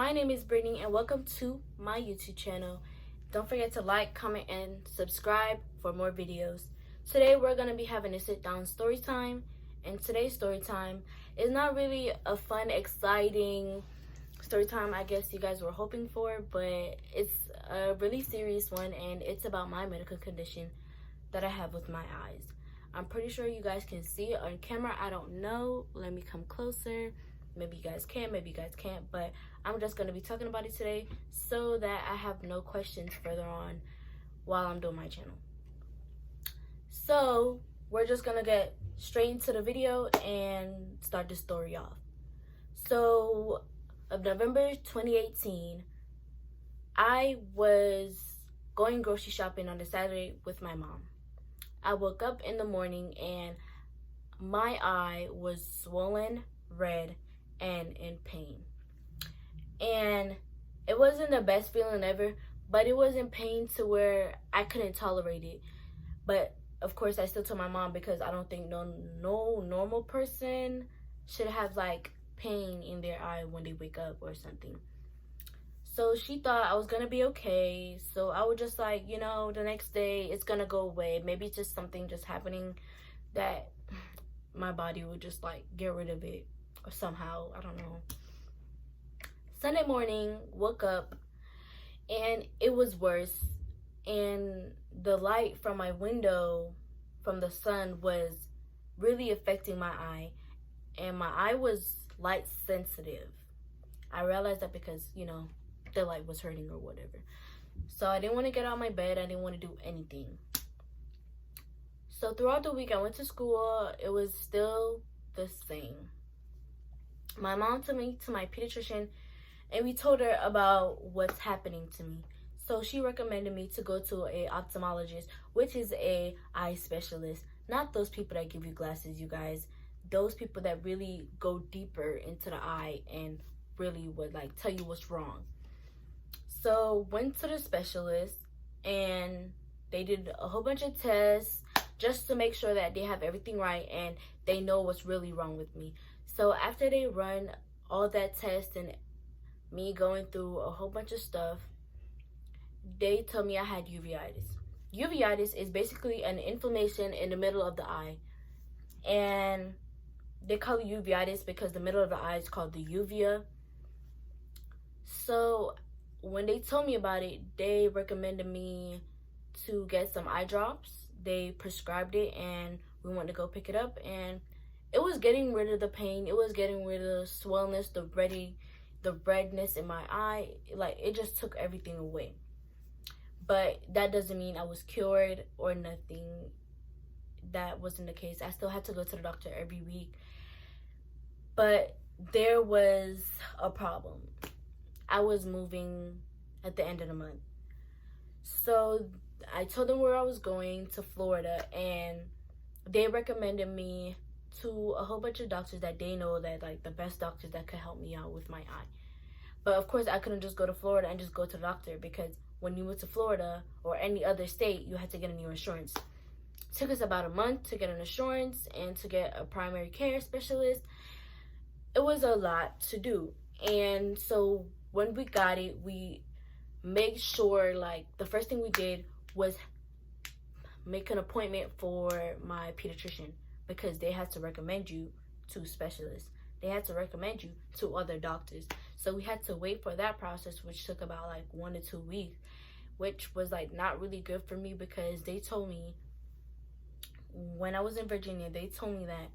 My name is Brittany and welcome to my YouTube channel. Don't forget to like, comment, and subscribe for more videos. Today we're going to be having a sit-down story time, and today's story time is not really a fun, exciting story time I guess you guys were hoping for, but it's a really serious one, and it's about my medical condition that I have with my eyes. I'm pretty sure you guys can see it on camera. I don't know. Let me come closer. Maybe you guys can, maybe you guys can't, but I'm just going to be talking about it today so that I have no questions further on while I'm doing my channel. So we're just going to get straight into the video and start the story off. So of November 2018, I was going grocery shopping on a Saturday with my mom. I woke up in the morning and my eye was swollen, red, and in pain. And it wasn't the best feeling ever, but it was in pain to where I couldn't tolerate it. But of course I still told my mom, because I don't think no normal person should have like pain in their eye when they wake up or something. So she thought I was gonna be okay. So I was just like, the next day it's gonna go away. Maybe it's just something just happening that my body would just like get rid of it or somehow. I don't know. Sunday morning, woke up and it was worse. And the light from my window from the sun was really affecting my eye. And my eye was light sensitive. I realized that because, the light was hurting or whatever. So I didn't want to get out of my bed. I didn't want to do anything. So throughout the week I went to school. It was still the same. My mom took me to my pediatrician and we told her about what's happening to me. So she recommended me to go to a ophthalmologist, which is a eye specialist. Not those people that give you glasses, you guys. Those people that really go deeper into the eye and really would like tell you what's wrong. So went to the specialist and they did a whole bunch of tests just to make sure that they have everything right and they know what's really wrong with me. So after they run all that test and me going through a whole bunch of stuff, they told me I had uveitis. Uveitis is basically an inflammation in the middle of the eye. And they call it uveitis because the middle of the eye is called the uvea. So when they told me about it, they recommended me to get some eye drops. They prescribed it and we went to go pick it up, and it was getting rid of the pain. It was getting rid of the swellness, the redness in my eye. Like, it just took everything away. But that doesn't mean I was cured or nothing. That wasn't the case. I still had to go to the doctor every week. But there was a problem. I was moving at the end of the month. So I told them where I was going, to Florida, and they recommended me to a whole bunch of doctors that they know that like the best doctors that could help me out with my eye. But of course I couldn't just go to Florida and just go to the doctor, because when you went to Florida or any other state, you had to get a new insurance. It took us about a month to get an insurance and to get a primary care specialist. It was a lot to do. And so when we got it, we made sure, like, the first thing we did was make an appointment for my pediatrician, because they had to recommend you to specialists. They had to recommend you to other doctors. So we had to wait for that process, which took about like 1 to 2 weeks, which was like not really good for me, because they told me when I was in Virginia, they told me that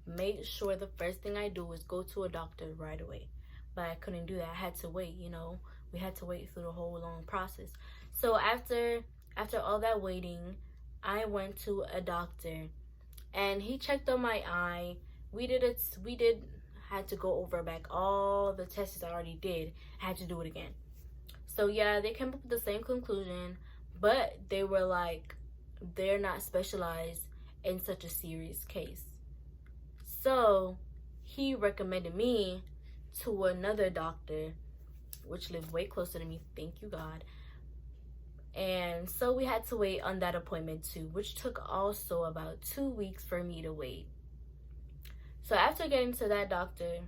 make sure the first thing I do is go to a doctor right away. But I couldn't do that. I had to wait, we had to wait through the whole long process. So after all that waiting, I went to a doctor and he checked on my eye. We had to go over back all the tests I already did. I had to do it again. So yeah, they came up with the same conclusion, but they were like, they're not specialized in such a serious case. So he recommended me to another doctor, which lived way closer to me, thank you God. And so we had to wait on that appointment too, which took also about 2 weeks for me to wait. So after getting to that doctor,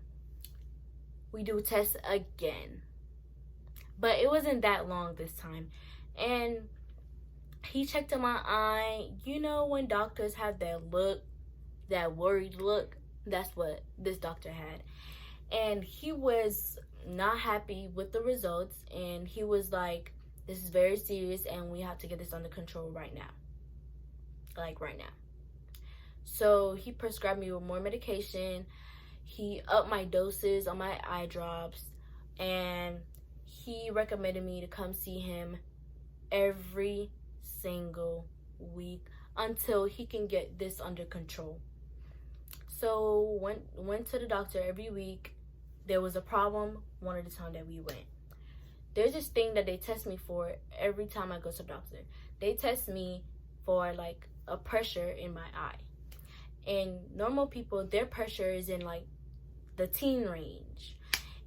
we do tests again. but it wasn't that long this time. And he checked in my eye. You know when doctors have that look, that worried look? That's what this doctor had. And he was not happy with the results, and he was like, this is very serious and we have to get this under control right now. Like right now. So he prescribed me with more medication. He upped my doses on my eye drops, and he recommended me to come see him every single week until he can get this under control. So went to the doctor every week. There was a problem one of the time that we went. There's this thing that they test me for every time I go to the doctor. They test me for like a pressure in my eye. And normal people, their pressure is in like the teen range.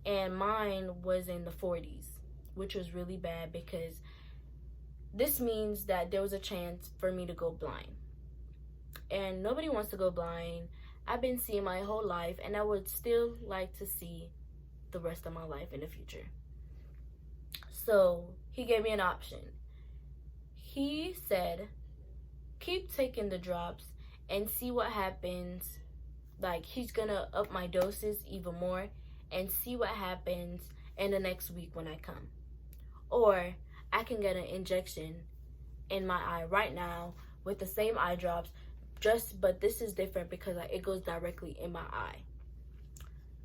And mine was in the 40s, which was really bad because this means that there was a chance for me to go blind. And nobody wants to go blind. I've been seeing my whole life, and I would still like to see the rest of my life in the future. So he gave me an option. He said, keep taking the drops and see what happens. Like, he's gonna up my doses even more and see what happens in the next week when I come. Or I can get an injection in my eye right now with the same eye drops, but this is different because it goes directly in my eye.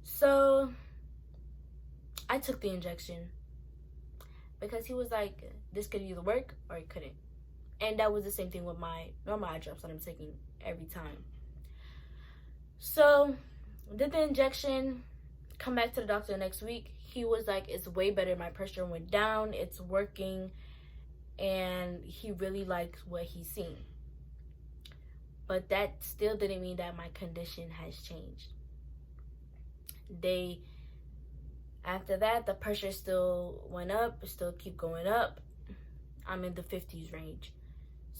So I took the injection because he was like, this could either work or it couldn't. And that was the same thing with my normal eye drops that I'm taking every time. So did the injection, come back to the doctor next week. He was like, it's way better. My pressure went down. It's working. And he really liked what he's seen. But that still didn't mean that my condition has changed. After that, the pressure still went up, still keep going up. I'm in the 50s range.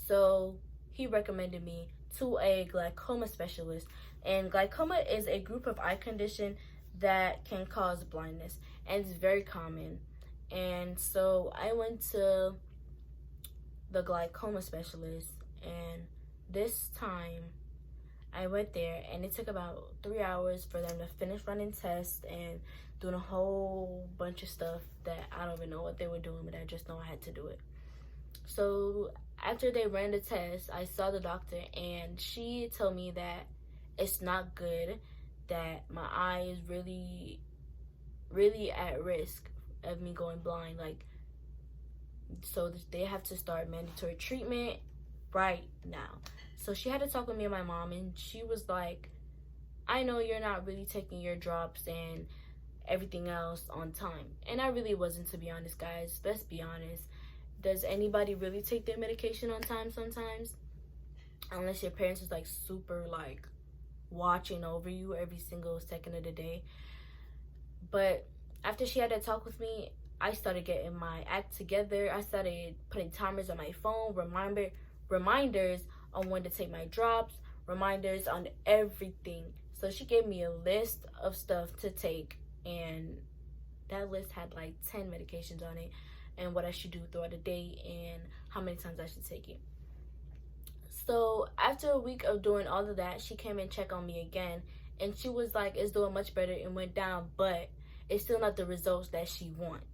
So he recommended me to a glaucoma specialist. And glaucoma is a group of eye condition that can cause blindness. And it's very common. And so I went to the glaucoma specialist, and this time I went there, and it took about 3 hours for them to finish running tests and doing a whole bunch of stuff that I don't even know what they were doing, but I just know I had to do it. So after they ran the test, I saw the doctor, and she told me that it's not good, that my eye is really, really at risk of me going blind. Like, so they have to start mandatory treatment right now. So she had to talk with me and my mom, and she was like, I know you're not really taking your drops and everything else on time. And I really wasn't, to be honest, guys. Let's be honest. Does anybody really take their medication on time sometimes? Unless your parents is like super like watching over you every single second of the day. But after she had that talk with me, I started getting my act together. I started putting timers on my phone, reminders on when to take my drops, reminders on everything. So she gave me a list of stuff to take, and that list had like 10 medications on it, and what I should do throughout the day and how many times I should take it. So after a week of doing all of that, she came and checked on me again, and she was like, it's doing much better. It went down, but it's still not the results that she wants.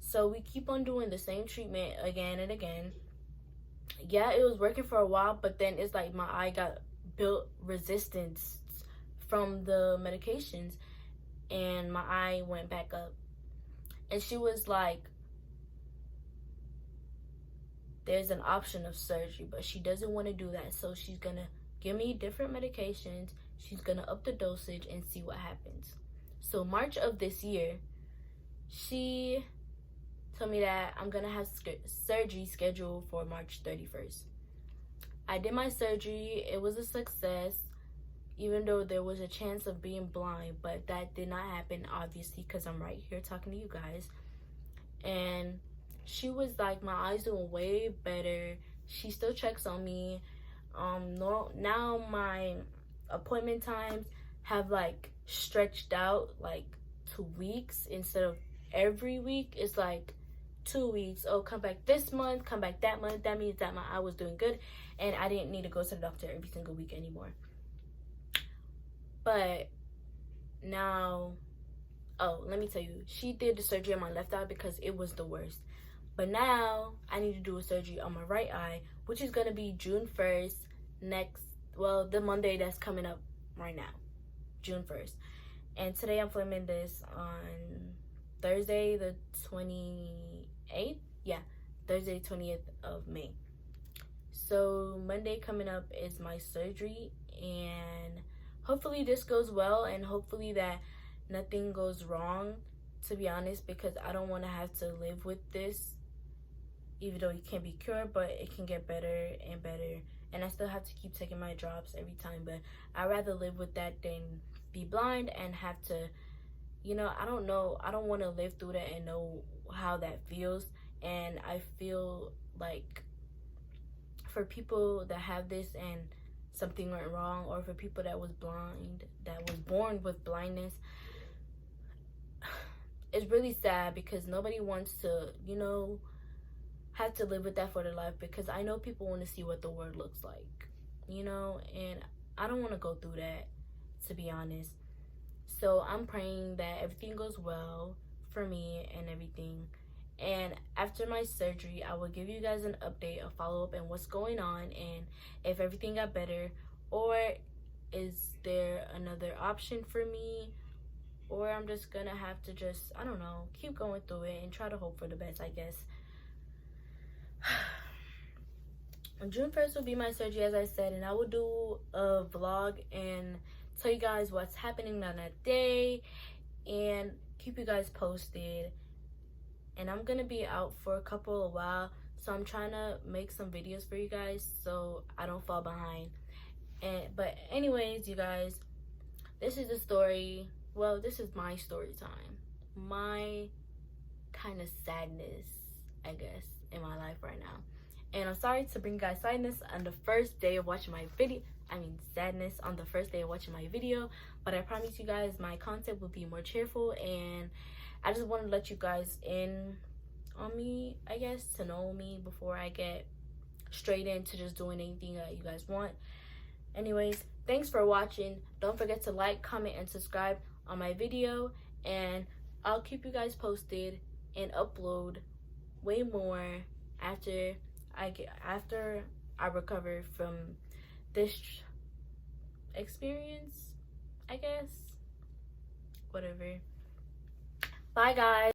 So we keep on doing the same treatment again and again. Yeah, it was working for a while, but then it's like my eye got built resistance from the medications, and my eye went back up. And she was like, there's an option of surgery, but she doesn't want to do that. So she's going to give me different medications. She's going to up the dosage and see what happens. So March of this year, she told me that I'm going to have surgery scheduled for March 31st. I did my surgery. It was a success, even though there was a chance of being blind, but that did not happen, obviously, because I'm right here talking to you guys. And she was like, my eyes doing way better. She still checks on me. Now my appointment times have like stretched out like to weeks instead of every week. It's like 2 weeks. Oh, come back this month, come back that month. That means that month I was doing good and I didn't need to go to the doctor every single week anymore. But now, oh, let me tell you, she did the surgery on my left eye because it was the worst. But now I need to do a surgery on my right eye, which is going to be June 1st, the Monday that's coming up right now, June 1st. And today I'm filming this on Thursday the 28th. Yeah, Thursday 20th of May. So Monday coming up is my surgery, and hopefully this goes well, and hopefully that nothing goes wrong, to be honest, because I don't want to have to live with this, even though it can't be cured, but it can get better and better. And I still have to keep taking my drops every time, but I'd rather live with that than be blind and have to, I don't know. I don't want to live through that and know how that feels. And I feel like for people that have this and something went wrong, or for people that was blind, that was born with blindness, it's really sad because nobody wants to, have to live with that for their life, because I know people want to see what the world looks like, and I don't want to go through that, to be honest. So I'm praying that everything goes well for me and everything. And after my surgery, I will give you guys an update, a follow-up, and what's going on, and if everything got better, or is there another option for me, or I'm just gonna have to just, I don't know, keep going through it and try to hope for the best, I guess. June 1st will be my surgery, as I said, and I will do a vlog and tell you guys what's happening on that day and keep you guys posted. And I'm gonna be out for a while, so I'm trying to make some videos for you guys so I don't fall behind. But anyways, you guys, this is the story. Well, this is my story time, my kind of sadness, I guess, in my life right now. And I'm sorry to bring you guys sadness on the first day of watching my video. Sadness on the first day of watching my video, but I promise you guys my content will be more cheerful, and I just want to let you guys in on me, I guess, to know me before I get straight into just doing anything that you guys want. Anyways, thanks for watching. Don't forget to like, comment, and subscribe on my video, and I'll keep you guys posted and upload way more after I recover from this experience, I guess. Whatever. Bye, guys.